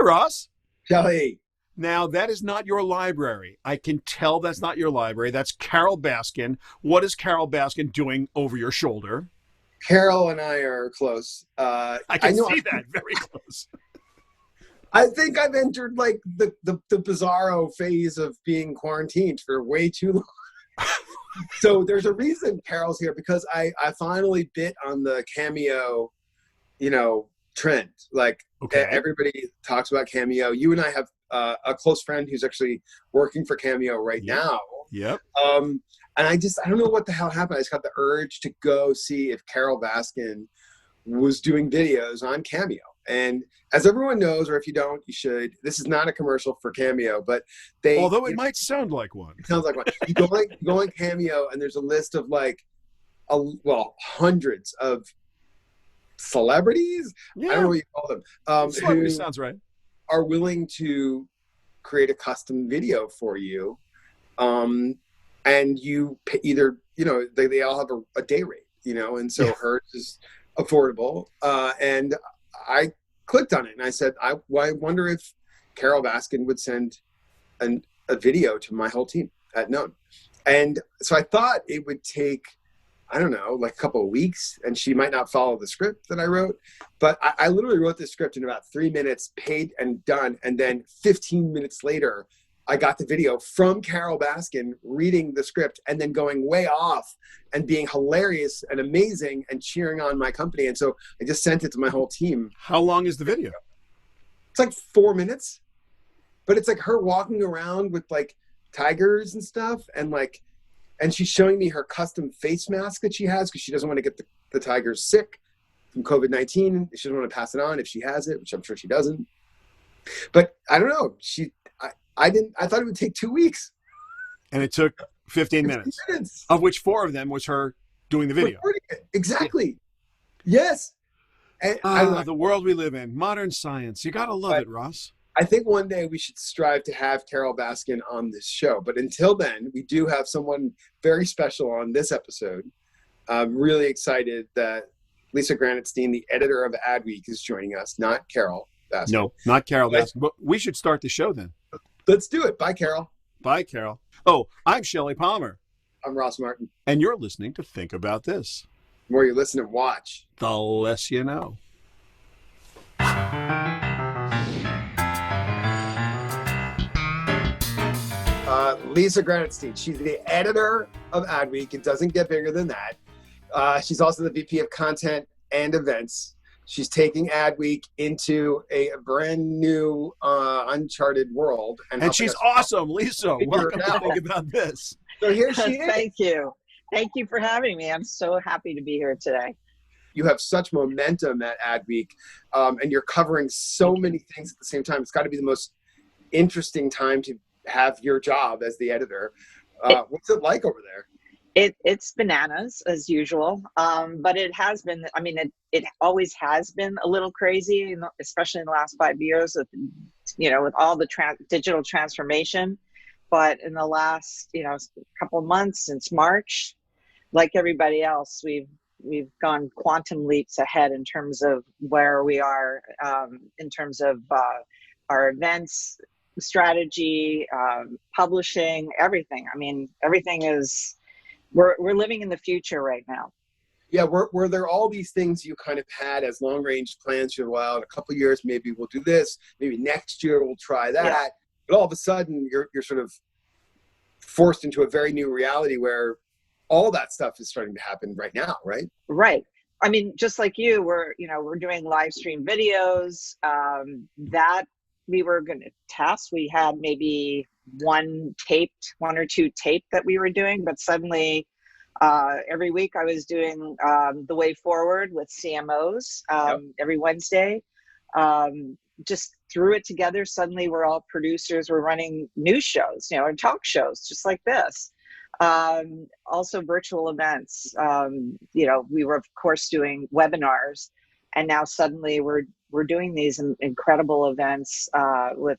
Ross. Shelly. Now, that is not your library. I can tell that's not your library. That's Carol Baskin. What is Carol Baskin doing over your shoulder? Carol and I are close. I can see that. Very close. I think I've entered like the bizarro phase of being quarantined for way too long. So there's a reason Carol's here, because I finally bit on the Cameo, trend. Like, Okay. everybody talks about Cameo. You and I have a close friend who's actually working for Cameo right now. Yep. And I don't know what the hell happened. I just got the urge to go see if Carol Baskin was doing videos on Cameo. And as everyone knows, or if you don't, you should. This is not a commercial for Cameo, but although it might sound like one. It sounds like one. You go on Cameo, and there's a list of hundreds of celebrities. Yeah. I don't know what you call them. Celebrity sounds right. Are willing to create a custom video for you. And you pay either, they all have a day rate, and so hers is affordable. And I clicked on it and I said, I wonder if Carol Baskin would send a video to my whole team at noon. And so I thought it would take, I don't know, like a couple of weeks, and she might not follow the script that I wrote. But I literally wrote this script in about 3 minutes, paid and done. And then 15 minutes later, I got the video from Carol Baskin reading the script and then going way off and being hilarious and amazing and cheering on my company. And so I just sent it to my whole team. How long is the video? It's like 4 minutes, but it's like her walking around with like tigers and stuff. And she's showing me her custom face mask that she has because she doesn't want to get the tigers sick from COVID-19. She doesn't want to pass it on if she has it, which I'm sure she doesn't. But I don't know. I thought it would take 2 weeks. And it took 15 minutes. Of which 4 of them was her doing the video. Exactly. Yes. And the world we live in. Modern science. You got to love it, Ross. I think one day we should strive to have Carol Baskin on this show. But until then, we do have someone very special on this episode. I'm really excited that Lisa Granatstein, the editor of Adweek, is joining us, not Carol Baskin. No, not Carol Baskin. But we should start the show then. Let's do it. Bye, Carol. Bye, Carol. Oh, I'm Shelly Palmer. I'm Ross Martin. And you're listening to Think About This. The more you listen and watch, the less you know. Lisa Granatstein. She's the editor of Adweek. It doesn't get bigger than that. She's also the VP of Content and Events. She's taking Adweek into a brand new, uncharted world. And she's awesome, Lisa. Welcome to Think About This. So here she is. Thank you. Thank you for having me. I'm so happy to be here today. You have such momentum at Adweek, and you're covering so many things at the same time. It's got to be the most interesting time to have your job as the editor. What's it like over there? It's bananas as usual, but it has been. I mean, it always has been a little crazy, especially in the last 5 years, with all the digital transformation. But in the last couple of months since March, like everybody else, we've gone quantum leaps ahead in terms of where we are, in terms of our events strategy, publishing, everything. I mean, everything is. We're living in the future right now. Yeah, were there all these things you kind of had as long range plans for a while? In a couple of years, maybe we'll do this. Maybe next year we'll try that. Yeah. But all of a sudden, you're sort of forced into a very new reality where all that stuff is starting to happen right now, right? Right. I mean, just like you, we're doing live stream videos that we were going to test. We had maybe one or two taped that we were doing, but suddenly every week I was doing The Way Forward with CMOs every Wednesday. Just threw it together. Suddenly we're all producers. We're running news shows, and talk shows just like this. Also virtual events. We were of course doing webinars, and now suddenly we're doing these incredible events with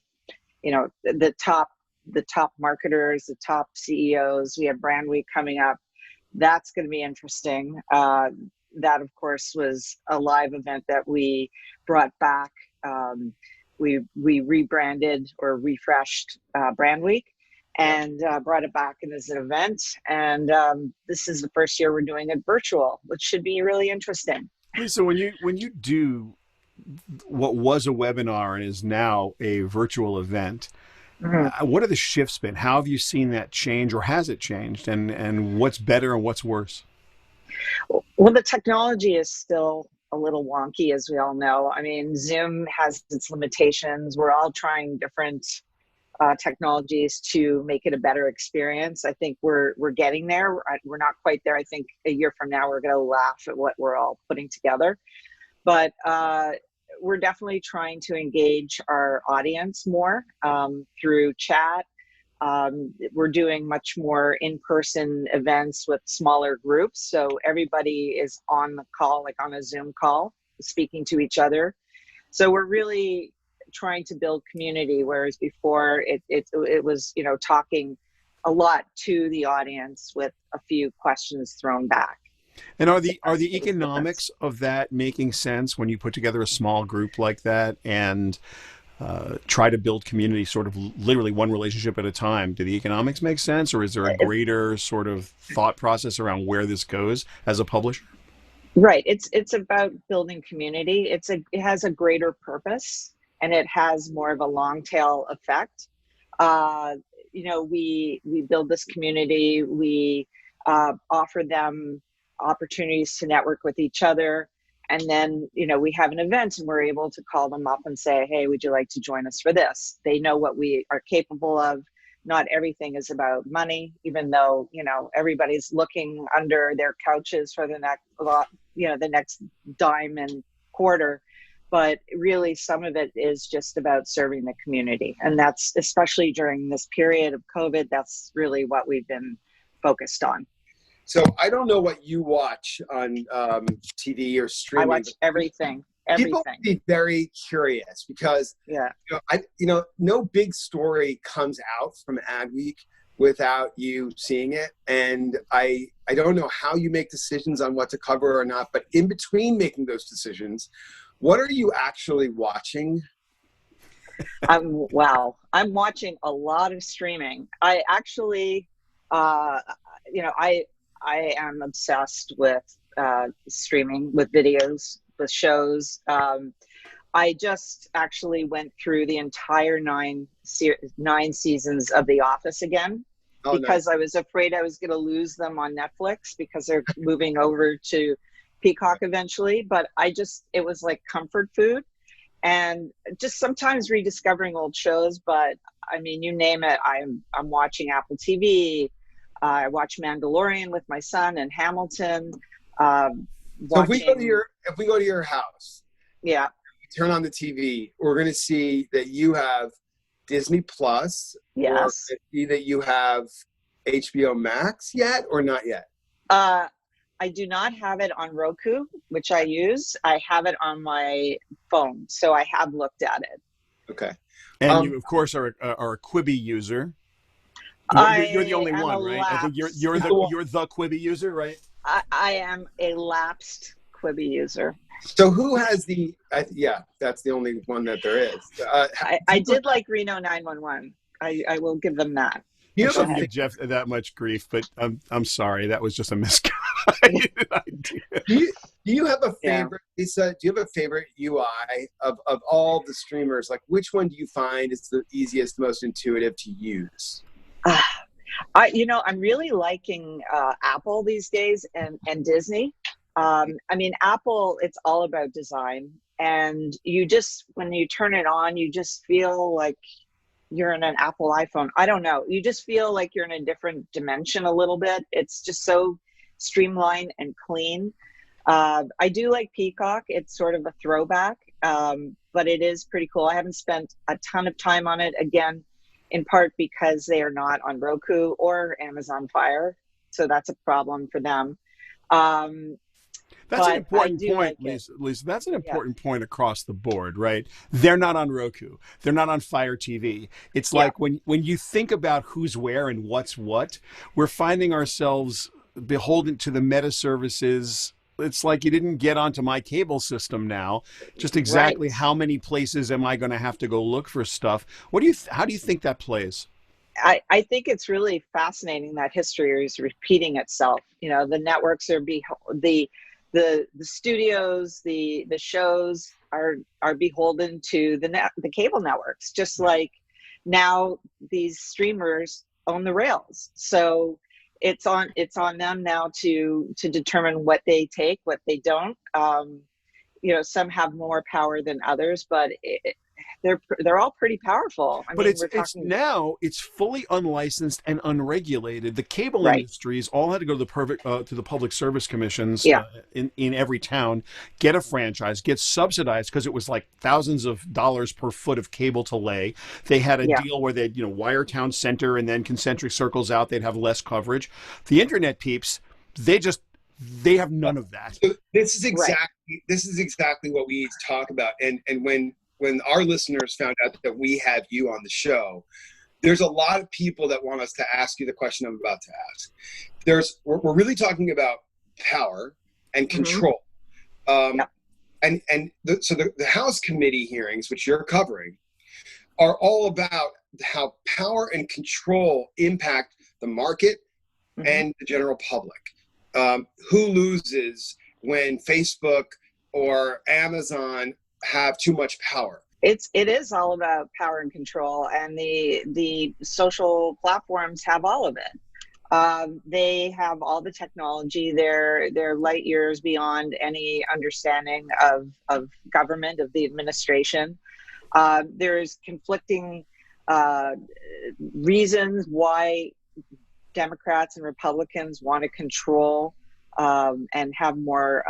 the top marketers, the top CEOs. We have Brand Week coming up. That's going to be interesting. That, of course, was a live event that we brought back. we rebranded or refreshed Brand Week and brought it back in as an event. And this is the first year we're doing it virtual, which should be really interesting. Lisa, when you do what was a webinar and is now a virtual event, what are the shifts been? How have you seen that change, or has it changed? And what's better and what's worse? Well, the technology is still a little wonky, as we all know. I mean, Zoom has its limitations. We're all trying different technologies to make it a better experience. I think we're getting there. We're not quite there. I think a year from now, we're going to laugh at what we're all putting together. But we're definitely trying to engage our audience more through chat. We're doing much more in-person events with smaller groups. So everybody is on the call, like on a Zoom call, speaking to each other. So we're really trying to build community, whereas before it was, talking a lot to the audience with a few questions thrown back. And are the economics of that making sense when you put together a small group like that and try to build community sort of literally one relationship at a time? Do the economics make sense, or is there a greater sort of thought process around where this goes as a publisher? Right. It's about building community. It has a greater purpose, and it has more of a long tail effect. We build this community. We offer them opportunities to network with each other. And then, we have an event and we're able to call them up and say, hey, would you like to join us for this? They know what we are capable of. Not everything is about money, even though, everybody's looking under their couches for the next dime and quarter. But really, some of it is just about serving the community. And that's, especially during this period of COVID, that's really what we've been focused on. So I don't know what you watch on TV or streaming. I watch everything. People be very curious because no big story comes out from Adweek without you seeing it, and I don't know how you make decisions on what to cover or not. But in between making those decisions, what are you actually watching? I'm watching a lot of streaming. I actually, I am obsessed with streaming, with videos, with shows. I just actually went through the entire nine seasons of The Office again because nice. I was afraid I was going to lose them on Netflix because they're moving over to Peacock eventually. But it was like comfort food, and just sometimes rediscovering old shows. But I mean, you name it, I'm watching Apple TV. I watch Mandalorian with my son and Hamilton. So if we go to your house, turn on the TV, we're going to see that you have Disney Plus. Yes. Or see that you have HBO Max yet, or not yet? I do not have it on Roku, which I use. I have it on my phone, so I have looked at it. Okay. And you, of course, are a Quibi user. You're the only one, right? I think you're the Quibi user, right? I am a lapsed Quibi user. So who has the? That's the only one that there is. I did like Reno 911. I will give them that. You don't give Jeff that much grief, but I'm sorry, that was just a misguided idea. Do you have a favorite, Lisa? Do you have a favorite UI of all the streamers? Like, which one do you find is the easiest, most intuitive to use? I'm really liking Apple these days and Disney. I mean, Apple, it's all about design, and when you turn it on, you just feel like you're in an Apple iPhone. I don't know. You just feel like you're in a different dimension a little bit. It's just so streamlined and clean. I do like Peacock. It's sort of a throwback, but it is pretty cool. I haven't spent a ton of time on it, again, in part because they are not on Roku or Amazon Fire. So that's a problem for them. That's an important point, Lisa. That's an important point across the board, right? They're not on Roku. They're not on Fire TV. It's like when you think about who's where and what's what, we're finding ourselves beholden to the meta services it's like you didn't get onto my cable system now. Just exactly Right. how many places am I going to have to go look for stuff? How do you think that plays? I think it's really fascinating that history is repeating itself. The networks the studios, the shows are beholden to the cable networks, just like now these streamers own the rails. So it's on them now to determine what they take, what they don't. Some have more power than others, but they're all pretty powerful. I But mean, it's we're it's talking. now it's fully unlicensed and unregulated. The cable Right. industries all had to go to the public service commissions Yeah. in every town, get a franchise, get subsidized because it was like thousands of dollars per foot of cable to lay. They had a Yeah. deal where they'd wire town center and then concentric circles out. They'd have less coverage. The internet peeps, they have none of that. So Right. this is exactly what we need to talk about. And when our listeners found out that we have you on the show, there's a lot of people that want us to ask you the question I'm about to ask. We're really talking about power and Hmm. control. Um, Yeah. so the House committee hearings, which you're covering, are all about how power and control impact the market Hmm. and the general public. Who loses when Facebook or Amazon have too much power? It is all about power and control, and the social platforms have all of it. They have all the technology. They're light years beyond any understanding of government, of the administration. There's conflicting uh, reasons why Democrats and Republicans want to control and have more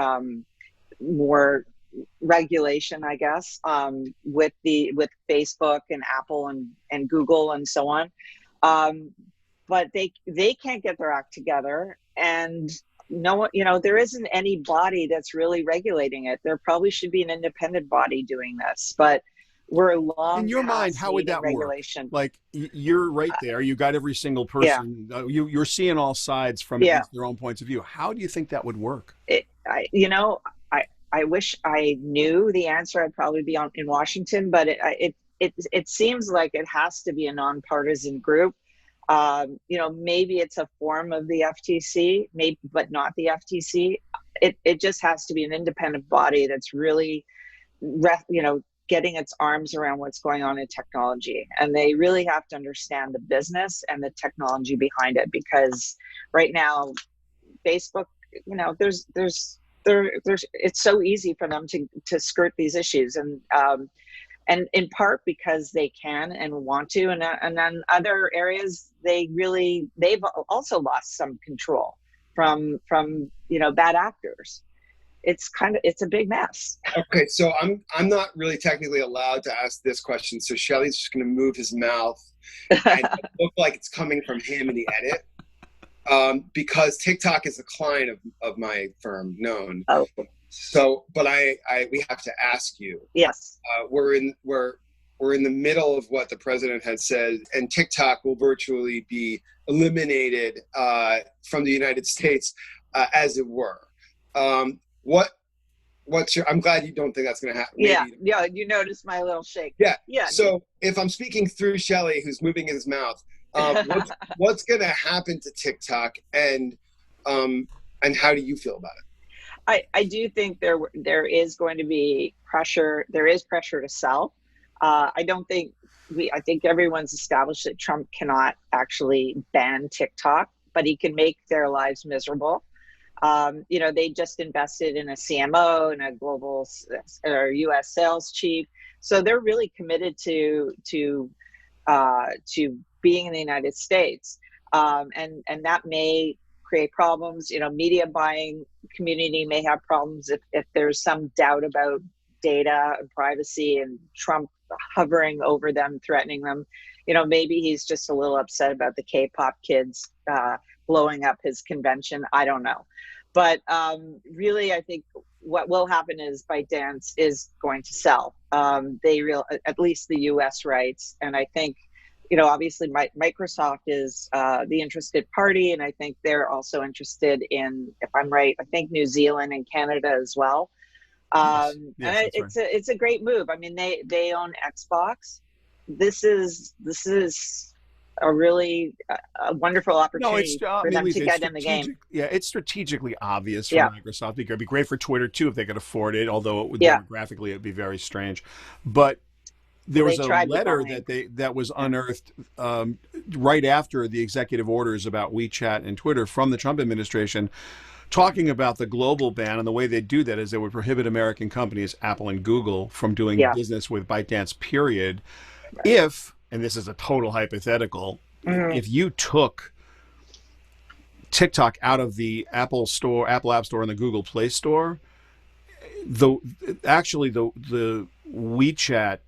regulation, I guess, with Facebook and Apple and Google and so on. Um, but they can't get their act together, and no one, there isn't any body that's really regulating it. There probably should be an independent body doing this, but we're In long your mind, past how would needing that work? regulation. Like you're right there. You got every single Yeah, person. You're seeing all sides from at yeah. least their own points of view. How do you think that would work? I wish I knew the answer. I'd probably be in Washington, but it seems like it has to be a nonpartisan group. Maybe it's a form of the FTC, maybe, but not the FTC. It just has to be an independent body that's really, getting its arms around what's going on in technology, and they really have to understand the business and the technology behind it, because right now Facebook, there's it's so easy for them to skirt these issues, and in part because they can and want to, and then other areas they've also lost some control from bad actors. It's a big mess. Okay, so I'm not really technically allowed to ask this question, so Shelly's just going to move his mouth and it look like it's coming from him in the edit. Because TikTok is a client of my firm, known. Oh, So, but we have to ask you. yes. We're in the middle of what the president had said, and TikTok will virtually be eliminated from the United States, as it were. What's your? I'm glad you don't think that's going to happen. Yeah, Maybe. yeah. You noticed my little shake. Yeah. Yeah. So if I'm speaking through Shelly, who's moving his mouth, what's going to happen to TikTok, and how do you feel about it? I do think there is going to be pressure. There is pressure to sell. I don't think I think everyone's established that Trump cannot actually ban TikTok, but he can make their lives miserable. They just invested in a CMO and a global or U.S. sales chief, so they're really committed to being in the United States, and that may create problems. Media buying community may have problems if there's some doubt about data and privacy, and Trump hovering over them, threatening them. Maybe he's just a little upset about the K-pop kids blowing up his convention. I don't know. But really, I think what will happen is ByteDance is going to sell. At least the U.S. rights, and I think obviously Microsoft is the interested party, and I think they're also interested in, if I'm right, I think New Zealand and Canada as well. Yes, yes, And that's right. it's a great move. I mean, they own Xbox. This is a really a wonderful No, it's, opportunity I for mean, them to Lisa, it's get in the game. strategic. Yeah, it's strategically obvious for Yeah, Microsoft. It'd be great for Twitter too if they could afford it, although it would yeah. demographically it'd be very strange. But there Well, they was a tried with letter Vine. that was Yeah, unearthed right after the executive orders about WeChat and Twitter from the Trump administration, talking about the global ban, and the way they do that is they would prohibit American companies, Apple and Google, from doing yeah, business with ByteDance. Period. right. If, and this is a total hypothetical, Hmm. if you took TikTok out of the Apple Store, Apple App Store, and the Google Play Store, the the WeChat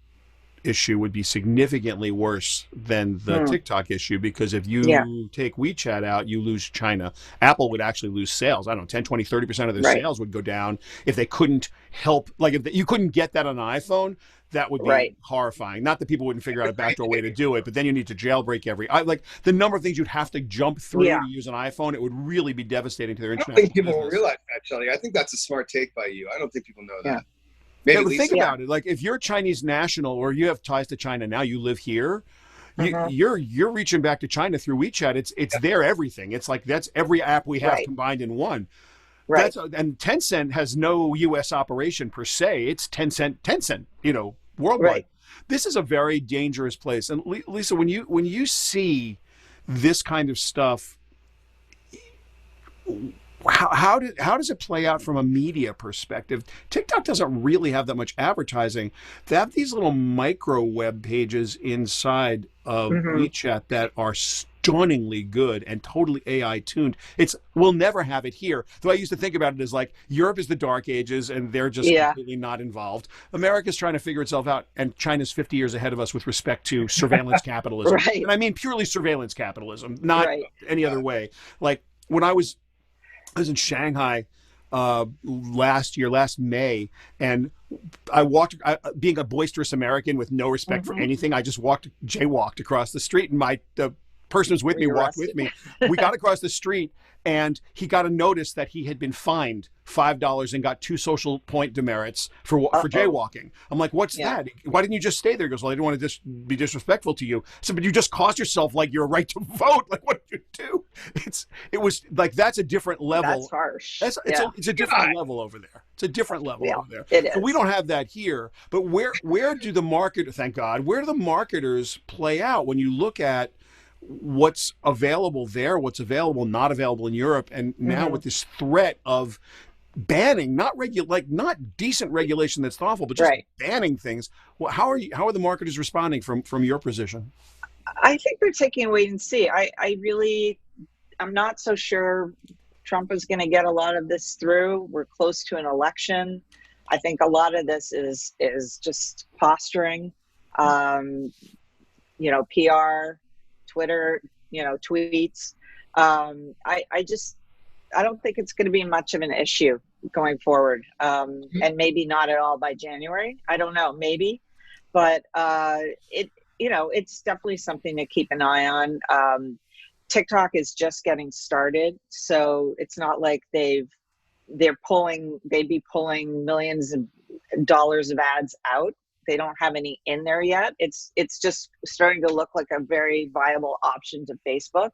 issue would be significantly worse than the Hmm. TikTok issue, because if Yeah, you take WeChat out, you lose China. Apple would actually lose sales. I don't know, 10, 20, 30% of their right, sales would go down if they couldn't help. Like if you couldn't get that on an iPhone, that would be right. horrifying. Not that people wouldn't figure out a backdoor way to do it, but then you need to jailbreak like the number of things you'd have to jump through Yeah, to use an iPhone. It would really be devastating to their I don't think international people will business. realize that, Shelly. I think that's a smart take by you. I don't think people know yeah, that. Yeah, Maybe but think Lisa. yeah. about it. Like if you're a Chinese national or you have ties to China now, you live here, Hmm. you're reaching back to China through WeChat. It's their everything. It's like that's every app we have Right, combined in one. right. And Tencent has no U.S. operation per se. It's Tencent, worldwide. Right. This is a very dangerous place. And Lisa, when you see this kind of stuff, how does it play out from a media perspective? TikTok doesn't really have that much advertising. They have these little micro web pages inside of Hmm. WeChat that are stunningly good and totally AI tuned. We'll never have it here. Though I used to think about it as like Europe is the dark ages and they're just Yeah. completely not involved. America's trying to figure itself out, and China's 50 years ahead of us with respect to surveillance capitalism. Right. And I mean purely surveillance capitalism, not Right. any other way. Like when I was in Shanghai last May, and being a boisterous American with no respect for Hmm. anything, I just jaywalked across the street, and the person who's with Were me you walked with arrested? me. We got across the street, and he got a notice that he had been fined $5 and got 2 social point demerits for Uh-oh. jaywalking. I'm like, what's Yeah. that? Why didn't you just stay there? He goes, well, I didn't want to be disrespectful to you. I said, but you just cost yourself like your right to vote. Like, what did you do? It was like that's a different That's level. harsh. It's Yeah. a different level over there. It's a different level Yeah. over there. It So we is. don't have that here. But where do the market? Thank God. Where do the marketers play out when you look at what's available there, what's available, not available in Europe, and now Hmm. with this threat of banning, not decent regulation that's thoughtful, but just Right. banning things. Well, how are the marketers responding from your position? I think they're taking a wait and see. I'm not so sure Trump is going to get a lot of this through. We're close to an election. I think a lot of this is just posturing. Um, PR, Twitter, tweets. I don't think it's going to be much of an issue going forward, and maybe not at all by January. I don't know, maybe, but it's definitely something to keep an eye on. TikTok is just getting started, so it's not like they'd be pulling millions of dollars of ads out. They don't have any in there yet. It's just starting to look like a very viable option to Facebook,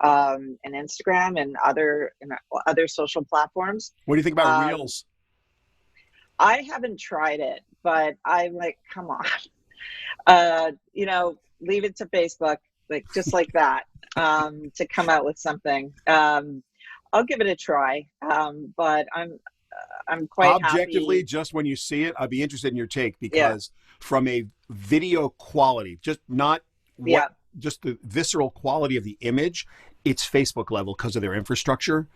and Instagram and other social platforms. What do you think about Um, Reels? I haven't tried it, but I'm like, come on, leave it to Facebook, like just like that, to come out with something. I'll give it a try, but I'm quite Objectively, happy. just when you see it, I'd be interested in your take, Yeah, because from a video quality, just not yeah, just the visceral quality of the image, it's Facebook level because of their infrastructure.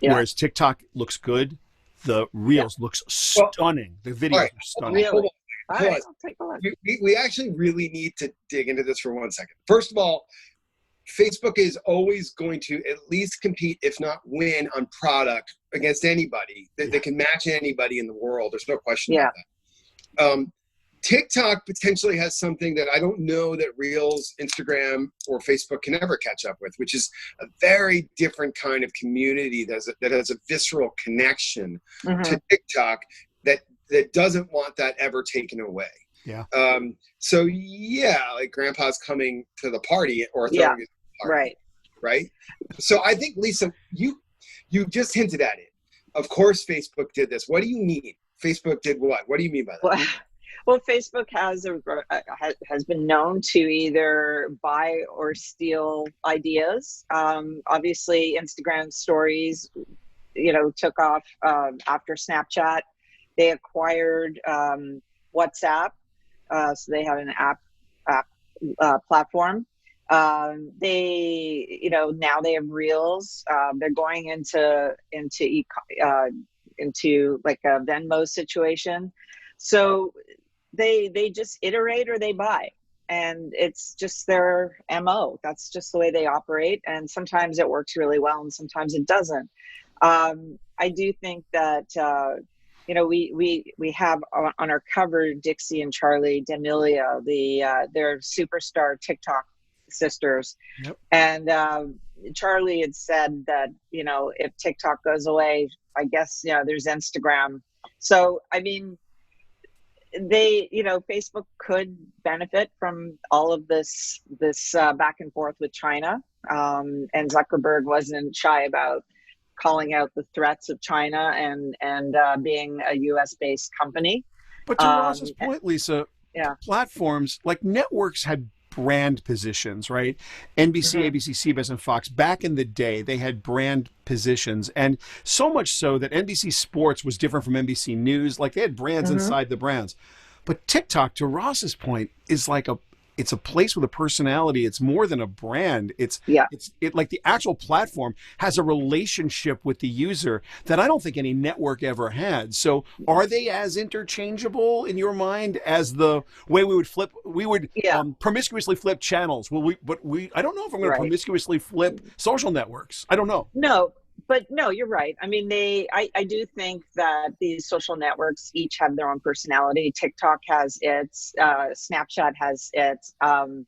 yeah, Whereas TikTok looks good, the yeah. Reels looks Well, stunning. The all videos right. are stunning. Hold Really? on. All Hold right, on. I'll take a look. We actually really need to dig into this for 1 second. First of all, Facebook is always going to at least compete, if not win, on product against anybody. They can match anybody in the world. There's no question Yeah, about that. TikTok potentially has something that I don't know that Reels, Instagram, or Facebook can ever catch up with, which is a very different kind of community that has a visceral connection to TikTok that doesn't want that ever taken away. Yeah. So yeah, like grandpa's coming to the party or throwing it to the party, right? So I think, Lisa, you just hinted at it. Of course, Facebook did this. What do you mean? Facebook did what? What do you mean by that? Well, Facebook has been known to either buy or steal ideas. Obviously, Instagram stories, took off after Snapchat. They acquired WhatsApp, so they have an app platform. They, now they have Reels. They're going into like a Venmo situation. So they just iterate or they buy, and it's just their MO. That's just the way they operate. And sometimes it works really well and sometimes it doesn't. I do think that, we have on our cover, Dixie and Charlie D'Amelio, they're superstar TikTok sisters. Yep. And Charlie had said that, if TikTok goes away, I guess, there's Instagram. So, I mean, Facebook could benefit from all of this back and forth with China. And Zuckerberg wasn't shy about calling out the threats of China and being a US based company. But to Ross's point, Lisa, platforms like networks had brand positions, right? NBC, ABC, CBS, and Fox, back in the day, they had brand positions. And so much so that NBC Sports was different from NBC News. Like, they had brands inside the brands. But TikTok, to Ross's point, is like it's a place with a personality. It's more than a brand. It's like the actual platform has a relationship with the user that I don't think any network ever had. So are they as interchangeable in your mind as the way we would promiscuously flip channels? I don't know if I'm going to promiscuously flip social networks. I don't know. No, you're right. I mean, I do think that these social networks each have their own personality. TikTok has its, Snapchat has its, and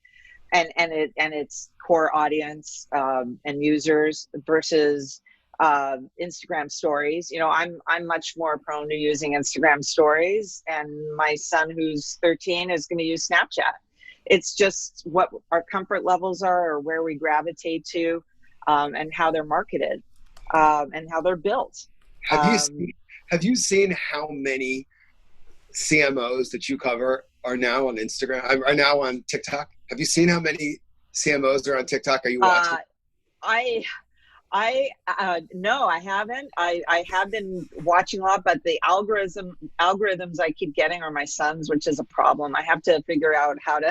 its core audience and users versus Instagram stories. I'm much more prone to using Instagram stories, and my son, who's 13, is going to use Snapchat. It's just what our comfort levels are, or where we gravitate to, and how they're marketed. And how they're built. Have you seen how many CMOs that you cover are now on Instagram? Are now on TikTok? Have you seen how many CMOs are on TikTok? Are you watching? No, I haven't. I have been watching a lot, but the algorithms I keep getting are my son's, which is a problem. I have to figure out how to.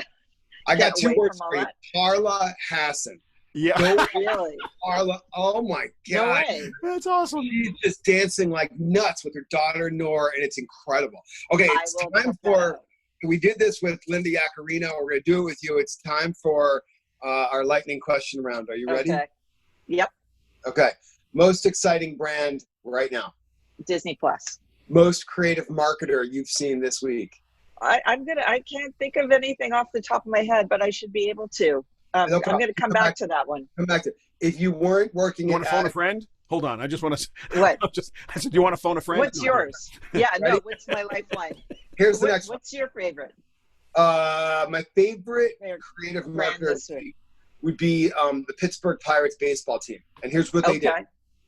I got two words for you: Carla Hassan. Yeah. No, really? Carla, oh my God. No way. That's awesome. She's just dancing like nuts with her daughter, Nora, and it's incredible. Okay, it's time for, we did this with Linda Yaccarino. We're going to do it with you. It's time for our lightning question round. Are you ready? Okay. Yep. Okay. Most exciting brand right now? Disney Plus. Most creative marketer you've seen this week? I can't think of anything off the top of my head, but I should be able to. I'm going to come back to that one. Come back to it. If you weren't working, you want to phone a friend? Hold on, I just want to. What? I said, do you want to phone a friend? What's yours? Yeah, no. What's my lifeline? Here's the next one. What's your favorite? My favorite creative marketer would be the Pittsburgh Pirates baseball team. And here's what they did.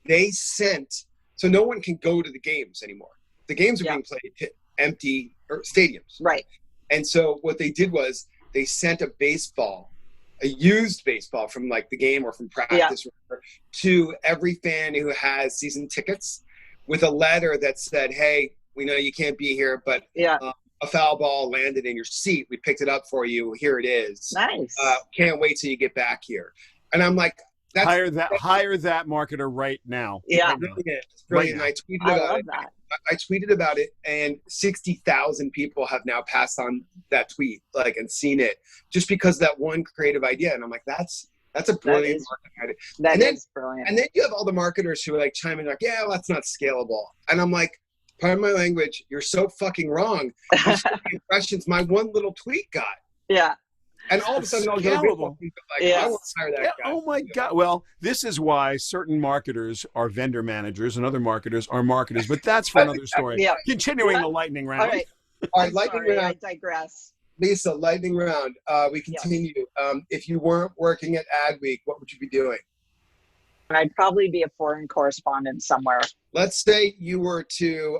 They sent, so no one can go to the games anymore. The games are being played at empty stadiums. Right. And so what they did was they sent a used baseball from like the game or from practice to every fan who has season tickets with a letter that said, hey, we know you can't be here, but a foul ball landed in your seat. We picked it up for you. Here it is. Nice. Can't wait till you get back here. And I'm like, hire that marketer right now. Yeah. It's brilliant. Right I tweeted about it, and 60,000 people have now passed on that tweet, and seen it just because of that one creative idea. And I'm like, that's a brilliant marketing idea. That is brilliant. And then you have all the marketers who are chiming yeah, well, that's not scalable. And I'm like, pardon my language, you're so fucking wrong. You see the impressions my one little tweet got. Yeah. And all of a sudden, I'll go Scalable. I want to hire that guy. Oh my God. Well, this is why certain marketers are vendor managers and other marketers are marketers, but that's for another story. Yeah. Continuing the lightning round. All right. All right, lightning round. I digress. Lisa, lightning round. We continue. Yes. If you weren't working at Adweek, what would you be doing? I'd probably be a foreign correspondent somewhere. Let's say you were to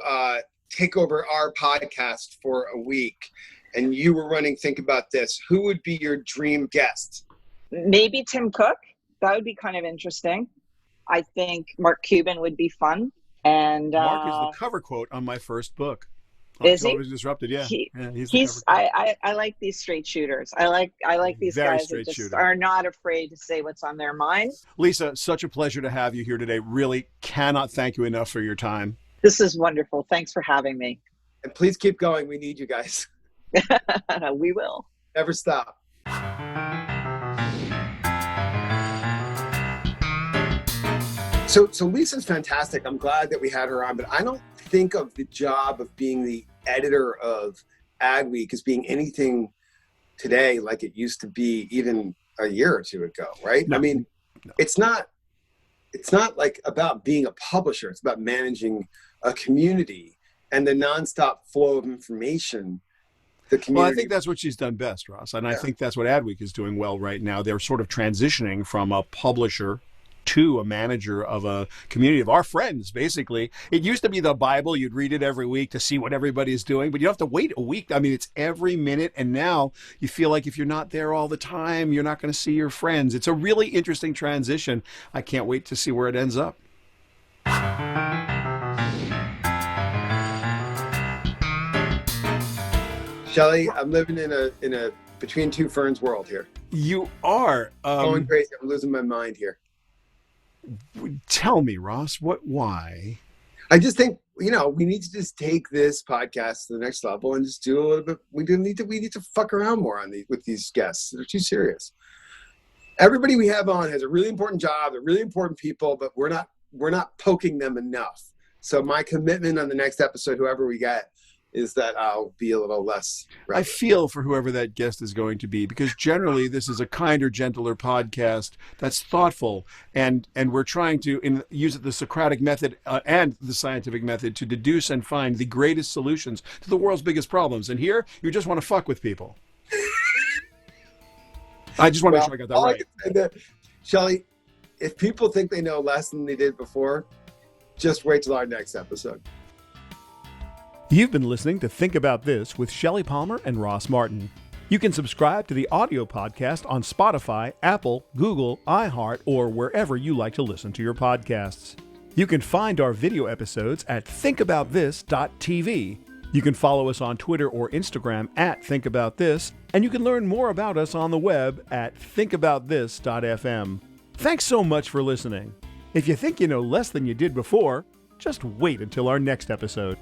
take over our podcast for a week and you were running Think About This. Who would be your dream guest? Maybe Tim Cook. That would be kind of interesting. I think Mark Cuban would be fun. And Mark is the cover quote on my first book. Is he? Television Disrupted, yeah. He's I like these straight shooters. I like these Very guys that just are not afraid to say what's on their mind. Lisa, such a pleasure to have you here today. Really cannot thank you enough for your time. This is wonderful. Thanks for having me. And please keep going. We need you guys. We will. Never stop. So Lisa's fantastic. I'm glad that we had her on, but I don't think of the job of being the editor of Adweek as being anything today like it used to be even a year or two ago, right? No. I mean, it's not like about being a publisher. It's about managing a community and the nonstop flow of information. The community. Well, I think that's what she's done best, Ross. And I think that's what Adweek is doing well right now. They're sort of transitioning from a publisher to a manager of a community of our friends, basically. It used to be the Bible. You'd read it every week to see what everybody's doing, but you don't have to wait a week. I mean, it's every minute. And now you feel like if you're not there all the time, you're not going to see your friends. It's a really interesting transition. I can't wait to see where it ends up. Shelly, I'm living in a between two ferns world here. You are Going crazy. I'm losing my mind here. Tell me, Ross, why? I just think, we need to just take this podcast to the next level and just do a little bit. We need to fuck around more with these guests. They're too serious. Everybody we have on has a really important job. They're really important people, but we're not poking them enough. So my commitment on the next episode, whoever we get, is that I'll be a little less relevant. I feel for whoever that guest is going to be, because generally this is a kinder, gentler podcast that's thoughtful, and we're trying to use the Socratic method and the scientific method to deduce and find the greatest solutions to the world's biggest problems. And here, you just want to fuck with people. I just want to make sure I got that right. I can say that, Shelly, if people think they know less than they did before, just wait till our next episode. You've been listening to Think About This with Shelly Palmer and Ross Martin. You can subscribe to the audio podcast on Spotify, Apple, Google, iHeart, or wherever you like to listen to your podcasts. You can find our video episodes at thinkaboutthis.tv. You can follow us on Twitter or Instagram at thinkaboutthis, and you can learn more about us on the web at thinkabouthis.fm. Thanks so much for listening. If you think you know less than you did before, just wait until our next episode.